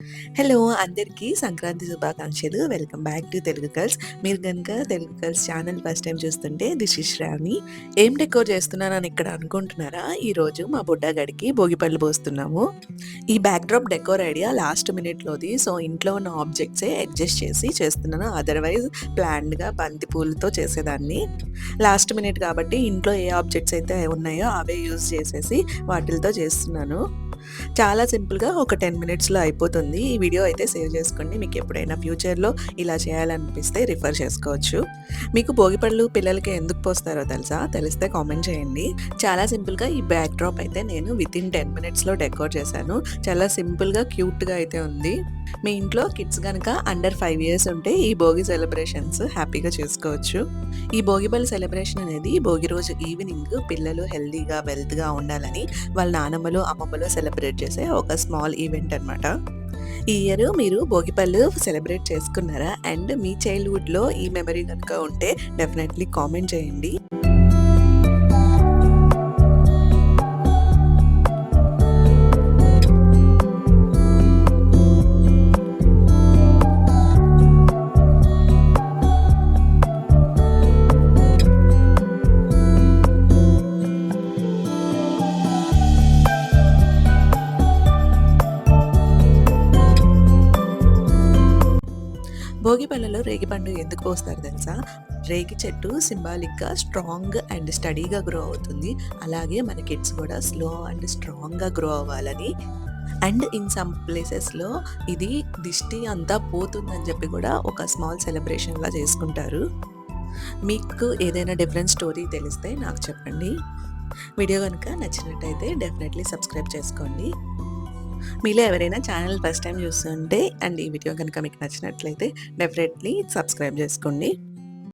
Hello! అందరికీ సంక్రాంతి శుభాకాంక్షలు. Welcome back to Telugu girls. మీరు గనుక Telugu girls channel first time చూస్తుంటే దిస్ ఇస్ శ్రావణి. ఏం డెకోర్ చేస్తున్నానని ఇక్కడ అనుకుంటున్నారా? ఈరోజు మా బుడ్డగాడికి భోగిపళ్ళు పోస్తున్నాము. ఈ బ్యాక్‌డ్రాప్ డెకోర్ ఐడియా లాస్ట్ మినిట్‌లోది. సో, ఇంట్లో ఉన్న ఆబ్జెక్ట్సే అడ్జస్ట్ చేసి చేస్తున్నాను. అదర్‌వైజ్ ప్లాన్డ్‌గా బంతి పూలతో చేసేదాన్ని. లాస్ట్ మినిట్ కాబట్టి ఇంట్లో ఏ ఆబ్జెక్ట్స్ అయితే ఉన్నాయో అవే యూజ్ చేసేసి వాటిలతో చేస్తున్నాను. చాలా సింపుల్‌గా ఒక 10 మినిట్స్‌లో అయిపోతుంది. ఈ వీడియో అయితే సేవ్ చేసుకోండి. మీకు ఎప్పుడైనా ఫ్యూచర్‌లో ఇలా చేయాలనిపిస్తే రిఫర్ చేసుకోవచ్చు. మీకు భోగిపళ్ళు పిల్లలకి ఎందుకు పోస్తారో తెలుసా? తెలిస్తే కామెంట్ చేయండి. చాలా సింపుల్‌గా ఈ బ్యాక్ డ్రాప్ అయితే నేను వితిన్ 10 మినిట్స్‌లో డెకోర్ చేశాను. చాలా సింపుల్‌గా, క్యూట్‌గా అయితే ఉంది. మీ ఇంట్లో కిడ్స్ గనక అండర్ 5 ఇయర్స్ ఉంటే ఈ భోగి సెలబ్రేషన్స్ హ్యాపీగా చేసుకోవచ్చు. ఈ భోగిపళ్ళు సెలబ్రేషన్ అనేది భోగి రోజు ఈవినింగ్ పిల్లలు హెల్తీగా, వెల్త్‌గా ఉండాలని వాళ్ళ నానమ్మలు, అమ్మమ్మలు సెలబ్రేట్ చేసే ఒక స్మాల్ ఈవెంట్ అనమాట. ఈ ఇయర్ మీరు భోగిపళ్ళు సెలబ్రేట్ చేసుకున్నారా? అండ్ మీ చైల్డ్‌హుడ్‌లో ఈ మెమరీ గనుక ఉంటే డెఫినెట్‌లీ కామెంట్ చేయండి. భోగిపళ్ళలో రేగిపండు ఎందుకు పోస్తారు తెలుసా? రేగి చెట్టు సింబాలిక్‌గా స్ట్రాంగ్ అండ్ స్టడీగా గ్రో అవుతుంది. అలాగే మన కిడ్స్ కూడా స్లో అండ్ స్ట్రాంగ్‌గా గ్రో అవ్వాలని. అండ్ ఇన్ సమ్ ప్లేసెస్‌లో ఇది దిష్టి అంతా పోతుందని చెప్పి కూడా ఒక స్మాల్ సెలబ్రేషన్‌లా చేసుకుంటారు. మీకు ఏదైనా డిఫరెంట్ స్టోరీ తెలిస్తే నాకు చెప్పండి. వీడియో గనుక నచ్చినట్టయితే డెఫినెట్‌లీ సబ్స్క్రైబ్ చేసుకోండి. మీలో ఎవరైనా ఛానల్ ఫస్ట్ టైమ్ చూస్తుంటే అండ్ ఈ వీడియో గనుక మీకు నచ్చినట్లయితే డెఫినెట్‌లీ సబ్స్క్రైబ్ చేసుకోండి.